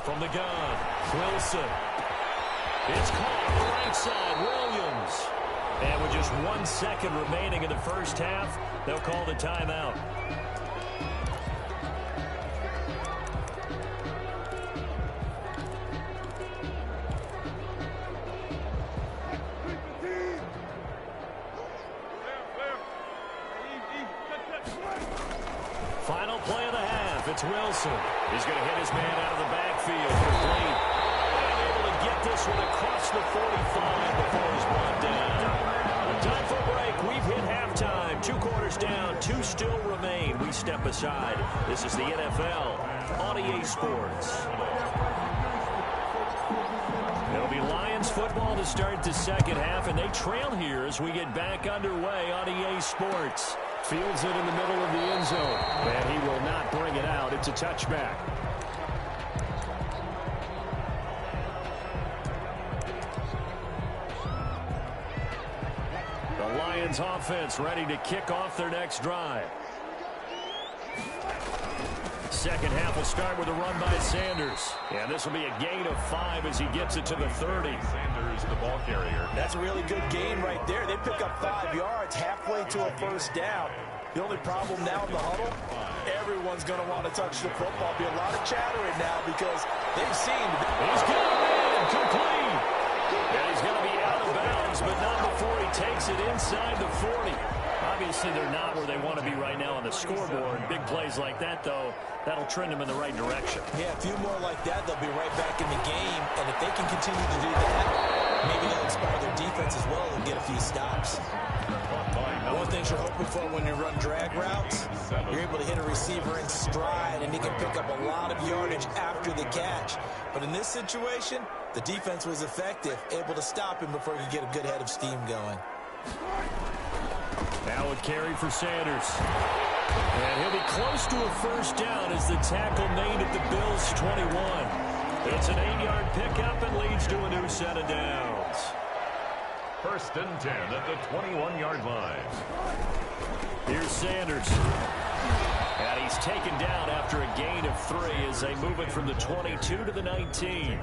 From the gun, Wilson. It's caught right side, Williams. And with just 1 second remaining in the first half, they'll call the timeout. Final play of the half. It's Wilson. He's going to hit his man out of the backfield. Complete. And able to get this one across the 45 before he's brought down. Time for a break. We've hit halftime. 2 quarters down. 2 still remain. We step aside. This is the NFL on EA Sports. It'll be Lions football to start the second half, and they trail here as we get back underway on EA Sports. Fields it in the middle of the end zone, and he will not bring it out. It's a touchback. The Lions offense ready to kick off their next drive. Second half will start with a run by Sanders. And this will be a gain of 5 as he gets it to the 30. Sanders, the ball carrier. That's a really good gain right there. They pick up 5 yards halfway to a first down. The only problem now in the huddle, everyone's going to want to touch the football. Be a lot of chattering now because they've seen. He's got it complete. And he's going to be out of bounds, but not before he takes it inside the 40. Obviously, they're not where they want to be right now on the scoreboard. Big plays like that, though, that'll trend them in the right direction. Yeah, a few more like that, they'll be right back in the game. And if they can continue to do that, maybe they'll inspire their defense as well and get a few stops. One of the things you're hoping for when you run drag routes, you're able to hit a receiver in stride, and he can pick up a lot of yardage after the catch. But in this situation, the defense was effective, able to stop him before he could get a good head of steam going. Now a carry for Sanders. And he'll be close to a first down as the tackle made at the Bills' 21. It's an 8-yard pickup and leads to a new set of downs. First and 10 at the 21-yard line. Here's Sanders. And he's taken down after a gain of 3 as they move it from the 22 to the 19.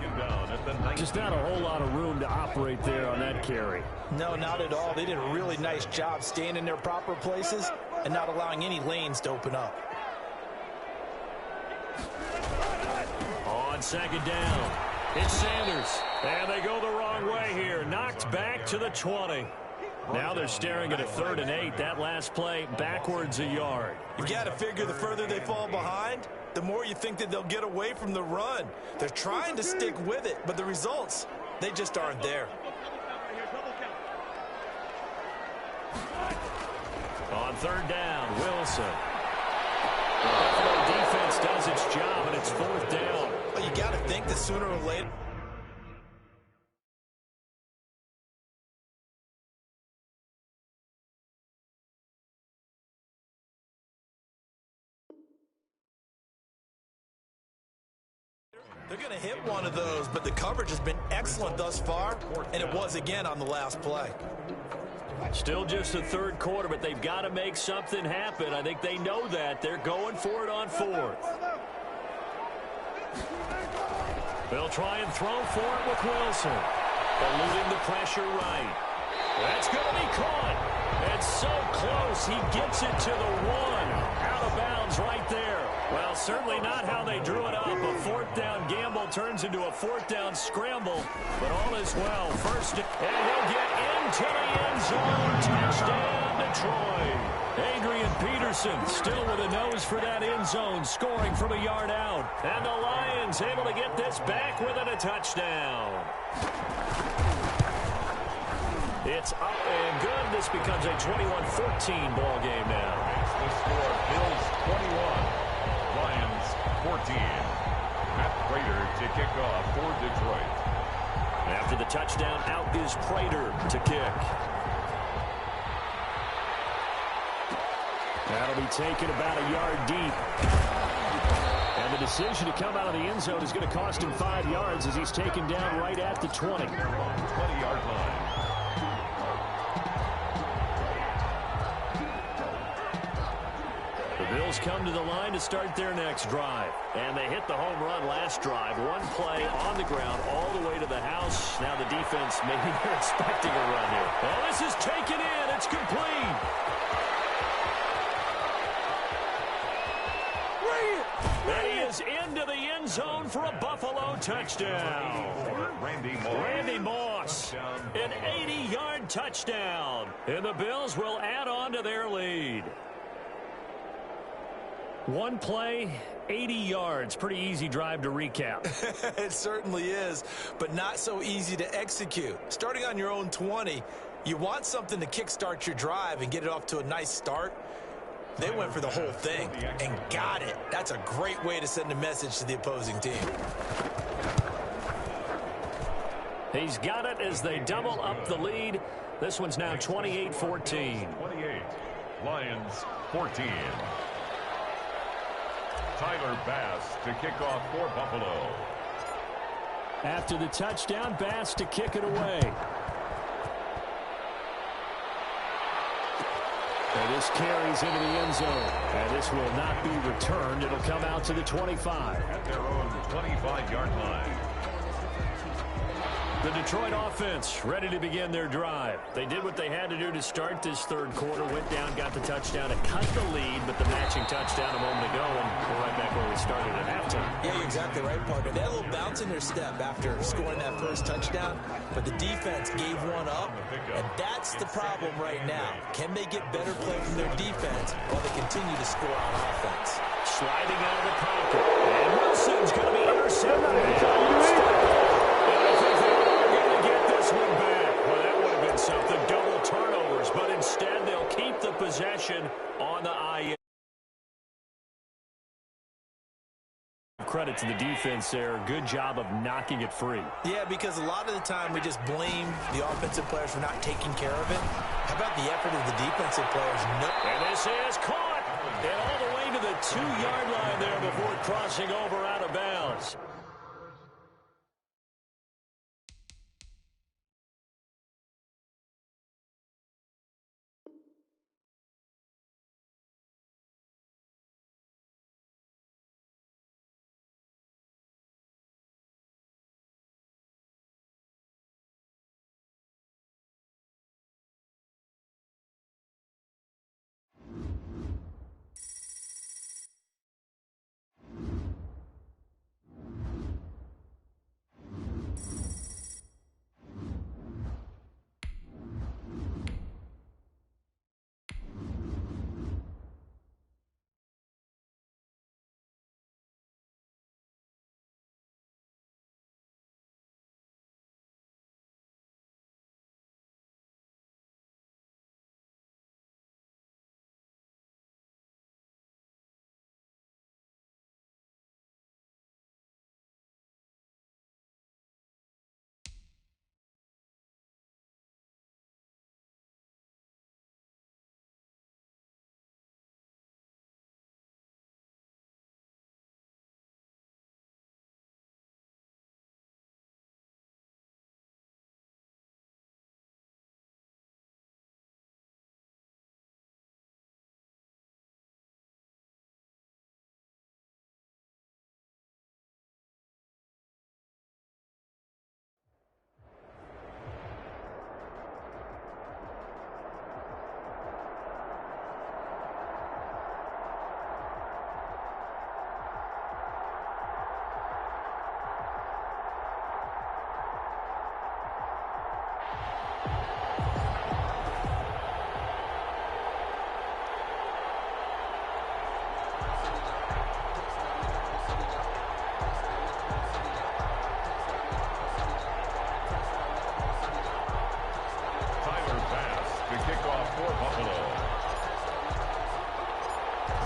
Just not a whole lot of room to operate there on that carry. No, not at all. They did a really nice job staying in their proper places and not allowing any lanes to open up. On second down, it's Sanders. And they go the wrong way here. Knocked back to the 20. Now they're staring at a 3rd and 8. That last play backwards a yard. You got to figure the further they fall behind, the more you think that they'll get away from the run. They're trying to stick with it, but the results, they just aren't there. On 3rd down, Wilson. The Buffalo defense does its job, and it's 4th down. Well, you got to think that sooner or later, they're going to hit one of those, but the coverage has been excellent thus far, and it was again on the last play. Still just the 3rd quarter, but they've got to make something happen. I think they know that. They're going for it on 4th. They'll try and throw for it with Wilson. Eluding the pressure right. That's going to be caught. And so close, he gets it to the 1. Out of bounds right there. Well, certainly not how they drew it up. A 4th down gamble turns into a 4th down scramble. But all is well. First, and he'll get into the end zone. Touchdown, Detroit. Adrian Peterson still with a nose for that end zone, scoring from a yard out. And the Lions able to get this back within a touchdown. It's up and good. This becomes a 21-14 ball game now. It's the score. Bills 21, Lions 14. Matt Prater to kick off for Detroit. After the touchdown, out is Prater to kick. That'll be taken about a yard deep. And the decision to come out of the end zone is going to cost him 5 yards as he's taken down right at the 20. 20-yard line. The Bills come to the line to start their next drive. And they hit the home run last drive. One play on the ground all the way to the house. Now the defense, maybe they're expecting a run here. Oh, this is taken in. It's complete. And he is into the end zone for a Buffalo touchdown. Randy Moss, an 80-yard touchdown. And the Bills will add on to their lead. One play, 80 yards. Pretty easy drive to recap. It certainly is, but not so easy to execute. Starting on your own 20, you want something to kickstart your drive and get it off to a nice start. They went for the whole thing and got it. That's a great way to send a message to the opposing team. He's got it as they double up the lead. This one's now 28-14. 28. Lions 14. Tyler Bass to kick off for Buffalo. After the touchdown, Bass to kick it away. And this carries into the end zone. And this will not be returned. It'll come out to the 25. At their own 25-yard line. The Detroit offense ready to begin their drive. They did what they had to do to start this third quarter. Went down, got the touchdown to cut the lead, but the matching touchdown a moment ago, and we're right back where we started at halftime. Yeah, you're exactly right, partner. They had a little bounce in their step after scoring that first touchdown, but the defense gave one up, and that's the problem right now. Can they get better play from their defense while they continue to score on offense? Sliding out of the pocket, and Wilson's going to be intercepted. Well, that would have been something. Double turnovers, but instead they'll keep the possession on the IU. Credit to the defense there. Good job of knocking it free. Yeah, because a lot of the time we just blame the offensive players for not taking care of it. How about the effort of the defensive players? No. And this is caught. And all the way to the 2-yard line there before crossing over out of bounds.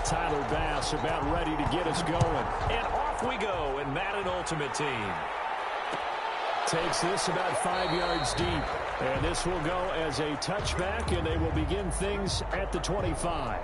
Tyler Bass about ready to get us going. And off we go in Madden Ultimate Team. Takes this about 5 yards deep. And this will go as a touchback, and they will begin things at the 25.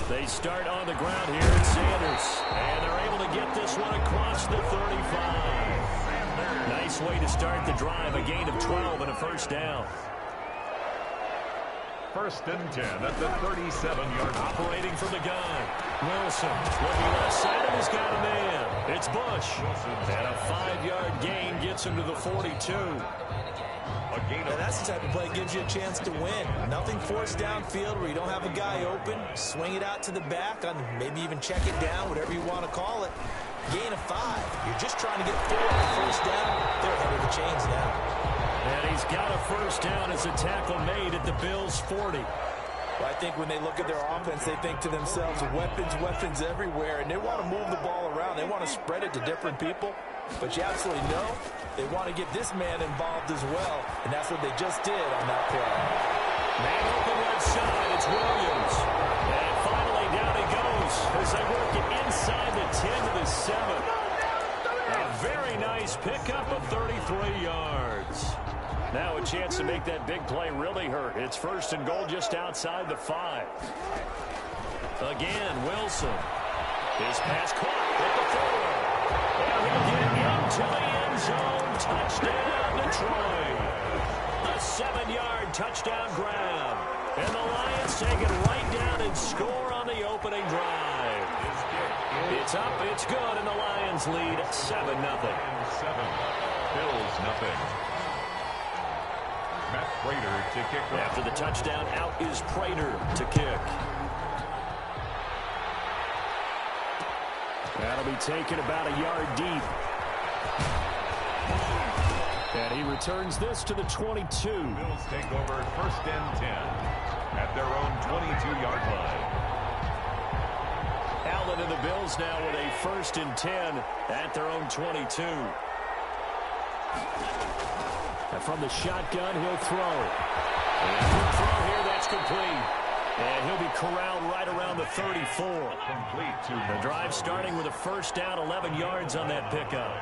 They They start on the ground here at Sanders. And they're able to get this one across the 35. Nice way to start the drive. A gain of 12 and a first down. 1st and 10 at the 37-yard line. Operating from the gun. Wilson looking left side and he's got a man. It's Bush. And a 5-yard gain gets him to the 42. And that's the type of play that gives you a chance to win. Nothing forced downfield where you don't have a guy open. Swing it out to the back, on maybe even check it down, whatever you want to call it. Gain of 5. You're just trying to get 4 on the first down. They're ahead of the chains now. And he's got a first down as a tackle made at the Bills' 40. Well, I think when they look at their offense, they think to themselves, weapons everywhere, and they want to move the ball around. They want to spread it to different people. But you absolutely know they want to get this man involved as well, and that's what they just did on that play. Man open right side, it's Williams. And finally down he goes as they work it inside the 10 to the 7. A very nice pickup of 33 yards. Now a chance to make that big play really hurt. It's 1st and goal just outside the 5. Again, Wilson. His pass caught at the 4. And he'll get into the end zone. Touchdown, Detroit. A 7-yard touchdown grab. And the Lions take it right down and score on the opening drive. It's up, it's good, and the Lions lead 7-0. 7. Bills nothing. Matt Prater to kick off. After the touchdown, out is Prater to kick. That'll be taken about a yard deep. And he returns this to the 22. Bills take over 1st and 10 at their own 22-yard line. Allen and the Bills now with a 1st and 10 at their own 22. And from the shotgun, he'll throw. And he'll throw here, that's complete. And he'll be corralled right around the 34. Complete to the drive starting with a first down, 11 yards on that pickup.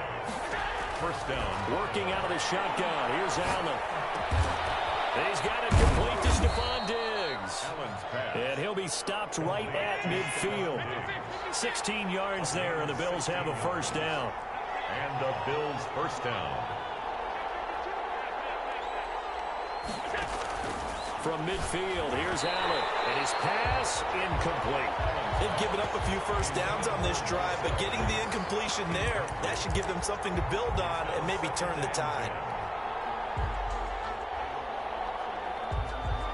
First down. Working out of the shotgun. Here's Allen. He's got it complete to Stephon Diggs. And he'll be stopped right at midfield. 16 yards there, and the Bills have a first down. And the Bills' first down. From midfield, here's Allen. And his pass, incomplete. They've given up a few first downs on this drive, but getting the incompletion there, that should give them something to build on and maybe turn the tide.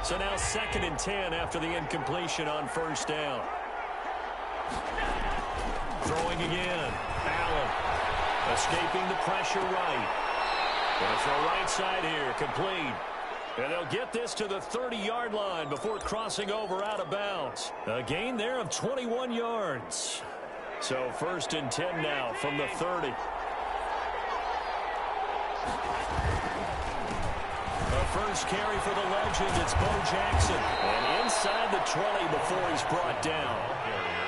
So now 2nd and 10 after the incompletion on first down. Throwing again. Allen escaping the pressure right. Going to throw right side here, complete. And they'll get this to the 30-yard line before crossing over out of bounds. A gain there of 21 yards. So 1st and 10 now from the 30. The first carry for the legend, it's Bo Jackson. And inside the 20 before he's brought down.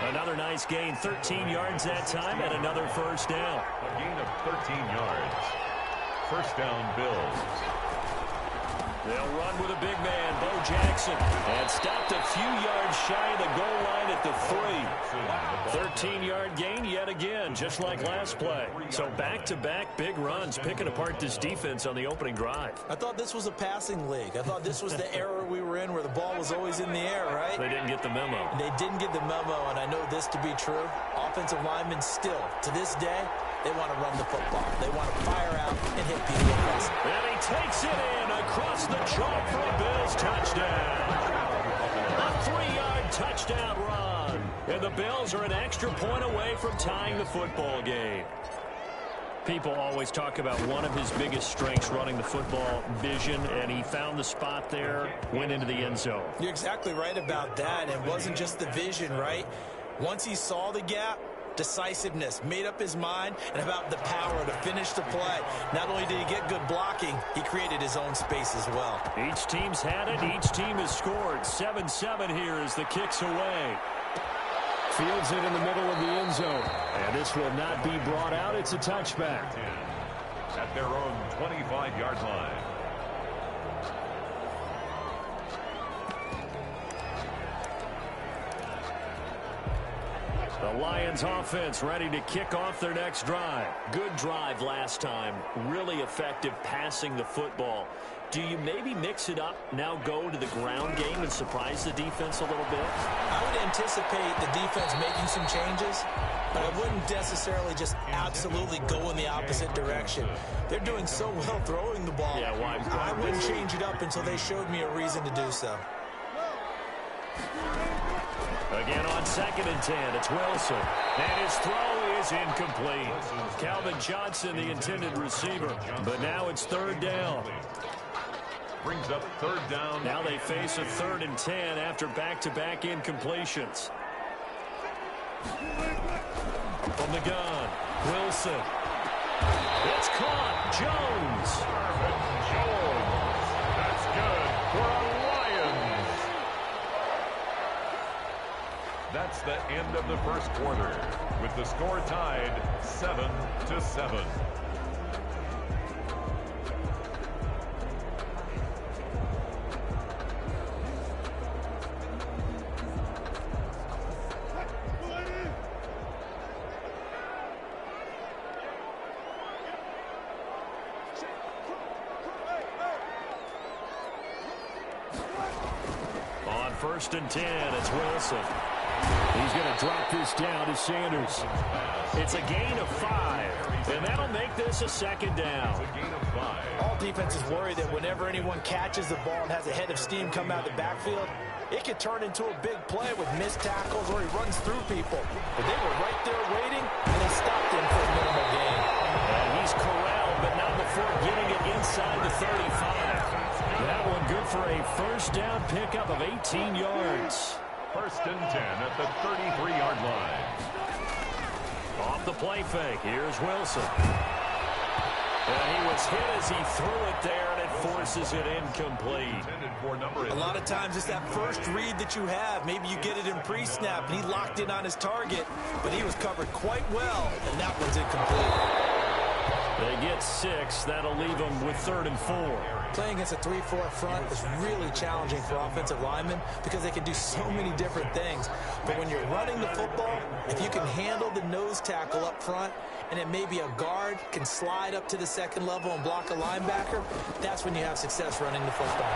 Another nice gain, 13 yards that time, and another first down. A gain of 13 yards. First down, Bills. They'll run with a big man, Bo Jackson, and stopped a few yards shy of the goal line at the 3. 13-yard gain yet again, just like last play. So back-to-back big runs, picking apart this defense on the opening drive. I thought this was a passing league. I thought this was the era we were in where the ball was always in the air, right? They didn't get the memo. They didn't get the memo, and I know this to be true. Offensive linemen still, to this day, they want to run the football. They want to fire out and hit people across. And he takes it in across the chalk for a Bills touchdown. A 3-yard touchdown run. And the Bills are an extra point away from tying the football game. People always talk about one of his biggest strengths running the football, vision, and he found the spot there, went into the end zone. You're exactly right about that. It wasn't just the vision, right? Once he saw the gap, decisiveness, made up his mind, and about the power to finish the play. Not only did he get good blocking, he created his own space as well. Each team's had it. Each team has scored. 7-7 here as the kick's away. Fields it in the middle of the end zone. And this will not be brought out. It's a touchback. At their own 25-yard line. The Lions offense ready to kick off their next drive. Good drive last time. Really effective passing the football. Do you maybe mix it up, now go to the ground game and surprise the defense a little bit? I would anticipate the defense making some changes, but I wouldn't necessarily just absolutely go in the opposite direction. They're doing so well throwing the ball. Yeah, why? I wouldn't change it up until they showed me a reason to do so. Again on 2nd and 10, it's Wilson. And his throw is incomplete. Calvin Johnson, the intended receiver. But now it's 3rd down. Brings up 3rd down. Now they face a 3rd and 10 after back-to-back incompletions. From the gun, Wilson. It's caught. Jones. That's good for a Lions. That's the end of the first quarter, with the score tied 7-7. On 1st and 10, it's Wilson. He's going to drop this down to Sanders. It's a gain of 5, and that'll make this a 2nd down. All defenses worry that whenever anyone catches the ball and has a head of steam come out of the backfield, it could turn into a big play with missed tackles or he runs through people. But they were right there waiting, and they stopped him for a minimal gain. And he's corralled, but not before getting it inside the 35. That one good for a 1st down pickup of 18 yards. 1st and 10 at the 33-yard line. Off the play fake, here's Wilson. And he was hit as he threw it there, and it forces it incomplete. A lot of times it's that first read that you have. Maybe you get it in pre-snap, and he locked in on his target, but he was covered quite well, and that one's incomplete. They get 6. That'll leave them with 3rd and 4. Playing against a 3-4 front is really challenging for offensive linemen because they can do so many different things. But when you're running the football, if you can handle the nose tackle up front, and then maybe a guard can slide up to the 2nd level and block a linebacker, that's when you have success running the football.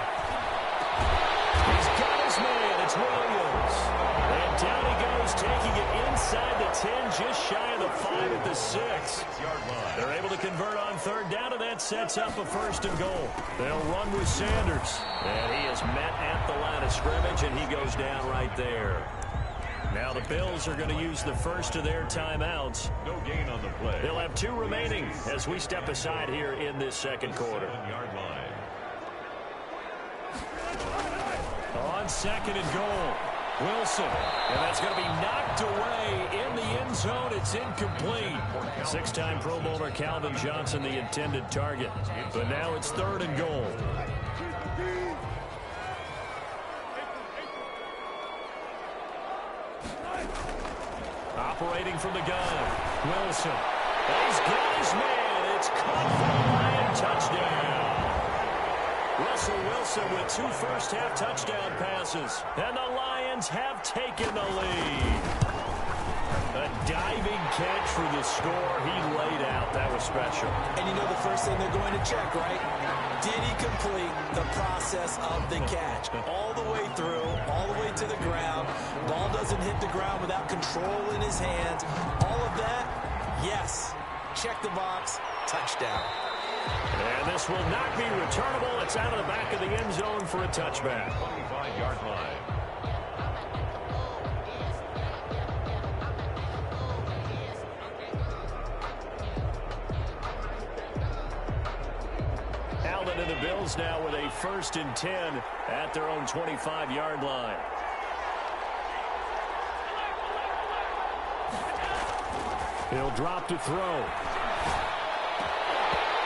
He's got his man. It's Williams. And down he goes, taking it inside the 10, just shy of the 5 at the 6. They're able to convert on 3rd down, and that sets up a 1st and goal. They'll run with Sanders. And he is met at the line of scrimmage, and he goes down right there. Now the Bills are going to use the first of their timeouts. No gain on the play. They'll have 2 remaining as we step aside here in this 2nd quarter. On 2nd and goal, Wilson. And that's going to be knocked away in the end zone. It's incomplete. 6-time Pro Bowler Calvin Johnson, the intended target. But now it's 3rd and goal. Operating from the gun, Wilson. He's got his man. It's caught for a Lion touchdown. Russell Wilson with 2 first-half touchdown passes. And the Lions have taken the lead. A diving catch for the score. He laid out. That was special. And you know the first thing they're going to check, right? Did he complete the process of the catch? All the way through, all the way to the ground. Ball doesn't hit the ground without control in his hands. All of that, yes. Check the box. Touchdown. And this will not be returnable. It's out of the back of the end zone for a touchback. 25-yard line. Allen and the Bills now with a 1st and 10 at their own 25-yard line. He'll drop to throw.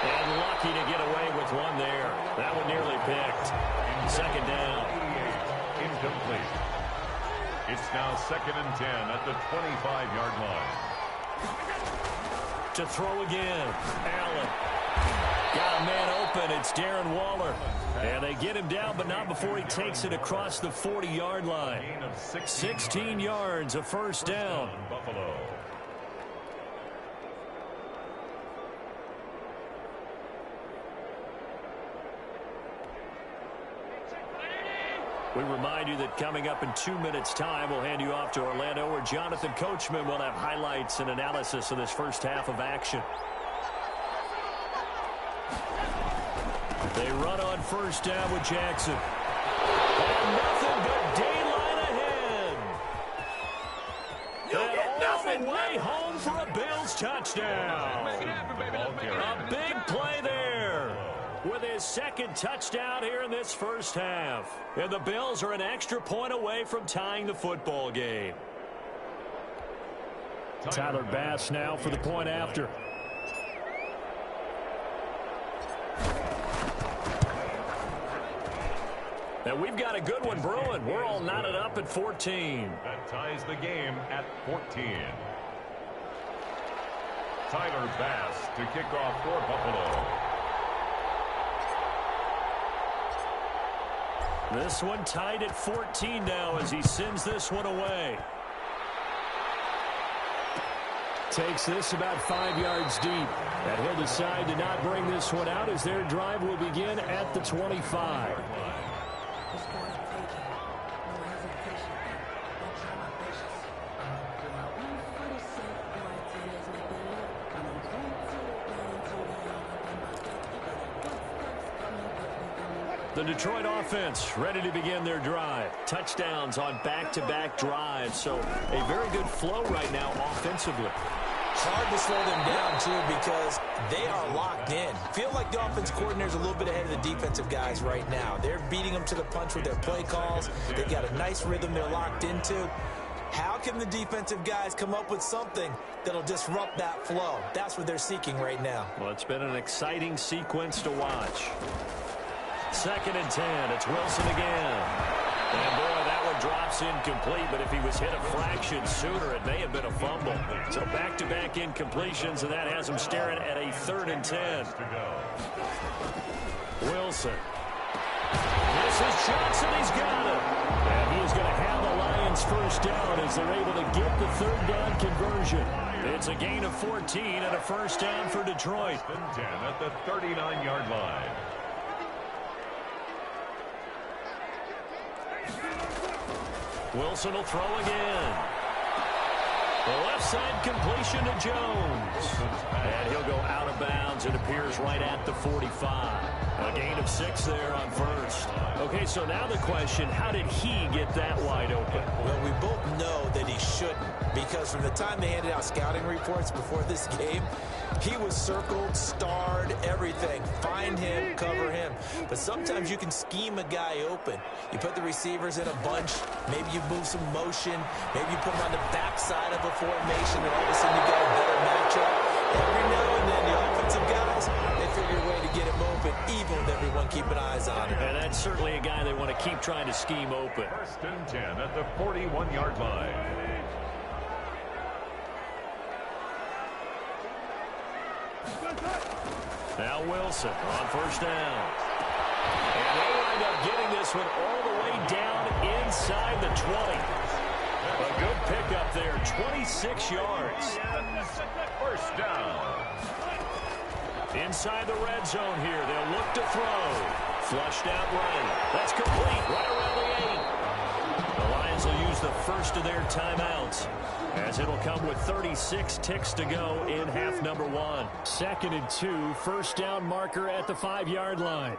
And lucky to get away with one there. That one nearly picked. 2nd down. Incomplete. It's now 2nd and 10 at the 25-yard line. To throw again. Allen. Got a man open. It's Darren Waller. And they get him down, but not before he takes it across the 40-yard line. 16 yards, a first down. Buffalo. We remind you that coming up in 2 minutes' time, we'll hand you off to Orlando, where Jonathan Coachman will have highlights and analysis of this first half of action. They run on first down with Jackson. And nothing but daylight ahead. And all the way home for a Bills touchdown. A big play there with his second touchdown here in this first half. And the Bills are an extra point away from tying the football game. Tyler Bass now for the point after. And we've got a good one brewing. We're all knotted up at 14. That ties the game at 14. Tyler Bass to kick off for Buffalo. This one tied at 14 now as he sends this one away. Takes this about 5 yards deep. And he'll decide to not bring this one out as their drive will begin at the 25. The Detroit offense ready to begin their drive. Touchdowns on back-to-back drives. So a very good flow right now offensively. Hard to slow them down, too, because they are locked in. Feel like the offense coordinator's a little bit ahead of the defensive guys right now. They're beating them to the punch with their play calls. They've got a nice rhythm they're locked into. How can the defensive guys come up with something that'll disrupt that flow? That's what they're seeking right now. Well, it's been an exciting sequence to watch. 2nd and 10. It's Wilson again. And, boy, that one drops incomplete, but if he was hit a fraction sooner, it may have been a fumble. So back-to-back incompletions, and that has him staring at a 3rd and 10. Wilson. This is Johnson. He's got it. And he is going to have the Lions first down as they're able to get the 3rd down conversion. It's a gain of 14 and a first down for Detroit. 1st and 10 at the 39-yard line. Wilson will throw again. The left side completion to Jones. And he'll go out of bounds. It appears right at the 45. A gain of 6 there on first. Okay, so now the question, how did he get that wide open? Well, we both know that he shouldn't, because from the time they handed out scouting reports before this game, he was circled, starred, everything. Find him, cover him. But sometimes you can scheme a guy open. You put the receivers in a bunch. Maybe you move some motion. Maybe you put them on the backside of a formation, and all of a sudden you got a better matchup. Every now and then, the offensive guys, they figure a way to get him open, even with everyone keeping eyes on him. And that's certainly a guy they want to keep trying to scheme open. 1st and 10 at the 41-yard line. Now Wilson on first down. And they wind up getting this one all the way down inside the 20. A good pickup there, 26 yards. 1st down. Inside the red zone here, they'll look to throw. Flushed out right. That's complete, right around the 8. The Lions will use the first of their timeouts, as it'll come with 36 ticks to go in half number 1. 2nd and 2, first down marker at the 5-yard line.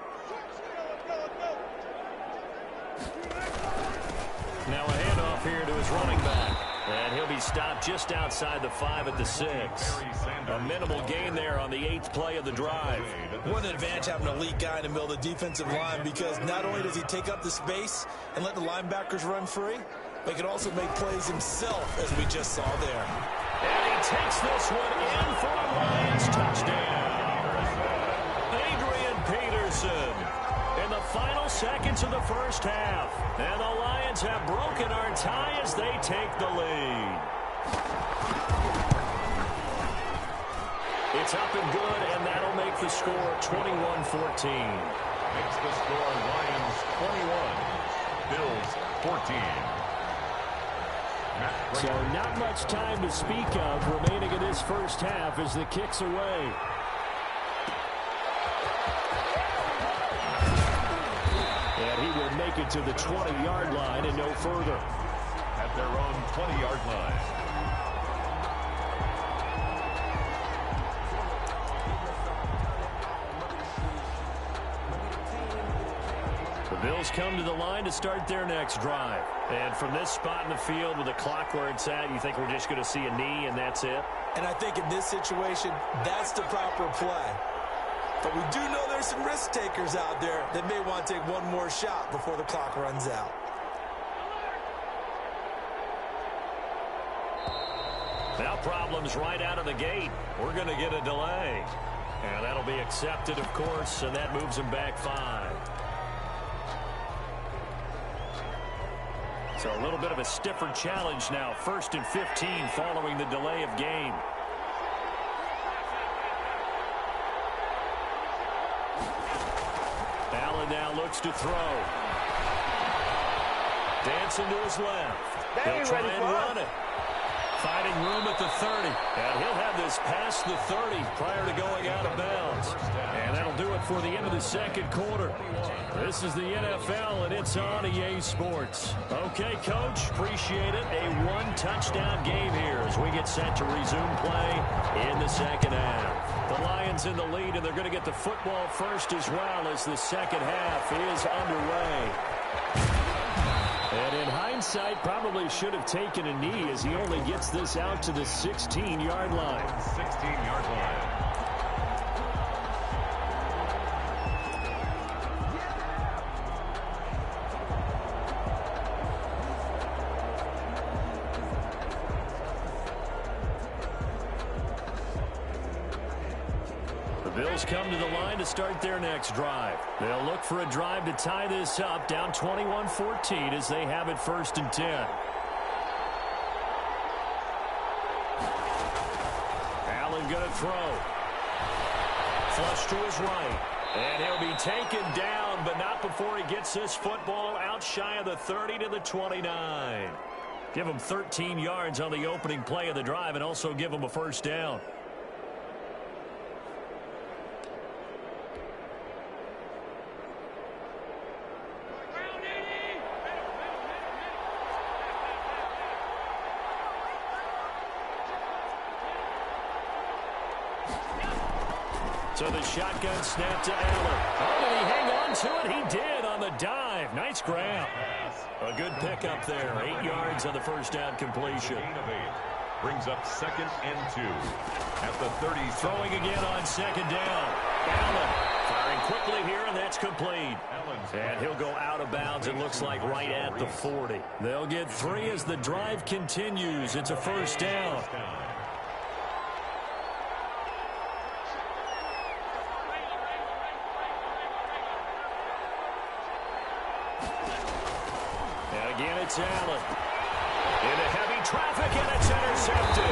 Now a handoff here to his running back. And he'll be stopped just outside the 5 at the 6. A minimal gain there on the 8th play of the drive. What an advantage having an elite guy in the middle of the defensive line, because not only does he take up the space and let the linebackers run free, but he can also make plays himself, as we just saw there. And he takes this one in for a Lions touchdown. Adrian Peterson in the final seconds of the first half. And the Lions have broken our tie as they take the lead. It's up and good, and that'll make make the score 21-14. Makes the score Lions 21, Bills 14. So not much time to speak of remaining in this first half as the kick's away. And he will make it to the 20-yard line and no further. At their own 20-yard line. The Bills come to the line to start their next drive. And from this spot in the field with the clock where it's at, you think we're just going to see a knee and that's it? And I think in this situation, that's the proper play. But we do know there's some risk takers out there that may want to take one more shot before the clock runs out. Now problems right out of the gate. We're going to get a delay. And that'll be accepted, of course, and that moves him back 5. So a little bit of a stiffer challenge now. 1st and 15 following the delay of game. Allen now looks to throw. Dancing to his left. He'll try and run it. Finding room at the 30. And he'll have this past the 30 prior to going out of bounds. And that'll do it for the end of the second quarter. This is the NFL, and it's on EA Sports. Okay, Coach, appreciate it. A one-touchdown game here as we get set to resume play in the second half. The Lions in the lead, and they're going to get the football first as well as the second half is underway. And in hindsight, probably should have taken a knee as he only gets this out to the 16-yard line. 16-yard line. Bills come to the line to start their next drive. They'll look for a drive to tie this up, down 21-14 as they have it 1st and 10. Allen going to throw. Flush to his right. And he'll be taken down, but not before he gets this football out shy of the 30 to the 29. Give him 13 yards on the opening play of the drive and also give him a 1st down. So the shotgun snap to Allen. Oh, did he hang on to it? He did on the dive. Nice grab. A good pickup there. 8 yards on the 1st down completion. Brings up 2nd and 2. At the 30. Throwing again on 2nd down. Allen firing quickly here, and that's complete. And he'll go out of bounds, it looks like, right at the 40. They'll get 3 as the drive continues. It's a 1st down. Again, it's Allen. Into heavy traffic, and it's intercepted.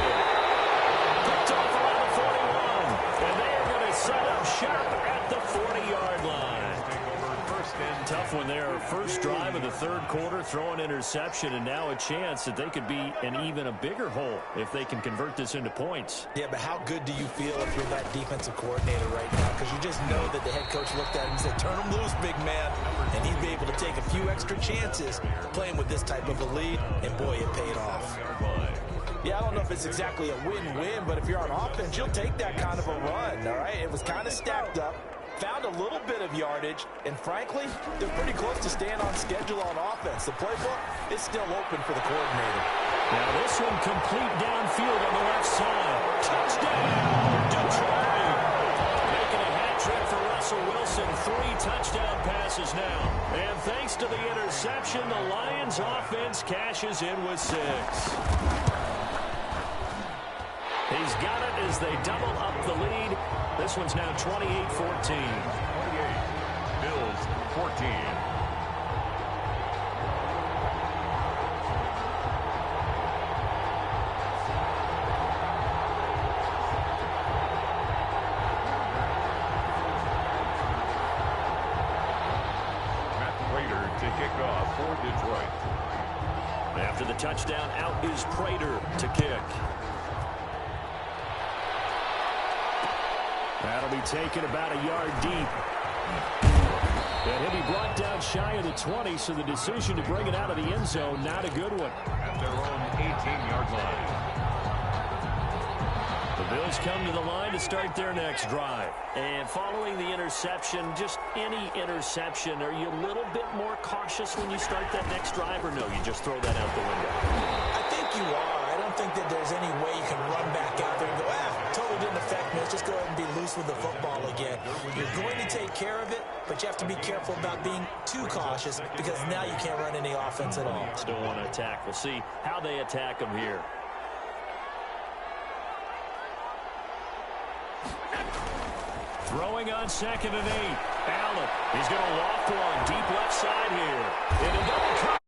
Picked off around the 41. And they are going to set up shop at the 40-yard line. Tough one there. First drive of the 3rd quarter, throw an interception, and now a chance that they could be in even a bigger hole if they can convert this into points. Yeah, but how good do you feel if you're that defensive coordinator right now? Because you just know that the head coach looked at him and said, turn him loose, big man. And he'd be able to take a few extra chances playing with this type of a lead, and boy, it paid off. Yeah, I don't know if it's exactly a win-win, but if you're on offense, you'll take that kind of a run, all right? It was kind of stacked up. Found a little bit of yardage, and frankly, they're pretty close to staying on schedule on offense. The playbook is still open for the coordinator. Now this one complete downfield on the left side. Touchdown, Detroit! Making a hat trick for Russell Wilson. 3 touchdown passes now. And thanks to the interception, the Lions offense cashes in with 6. He's got it as they double up the lead. This one's now 28-14. 28. Bills 14. touchdown. Out is Prater to kick. That'll be taken about a yard deep. And he'll be brought down shy of the 20, so the decision to bring it out of the end zone, not a good one. At their own 18-yard line. The Bills come to the line to start their next drive. And following the interception, just any interception, are you a little bit more cautious when you start that next drive, or no, you just throw that out the window? I think you are. I don't think that there's any way you can run back out there and go, totally didn't affect me. Let's just go ahead and be loose with the football again. You're going to take care of it, but you have to be careful about being too cautious because now you can't run any offense at all. Still want to attack. We'll see how they attack them here. Throwing on 2nd and 8. Allen. He's going to loft one deep left side here. In a double cut.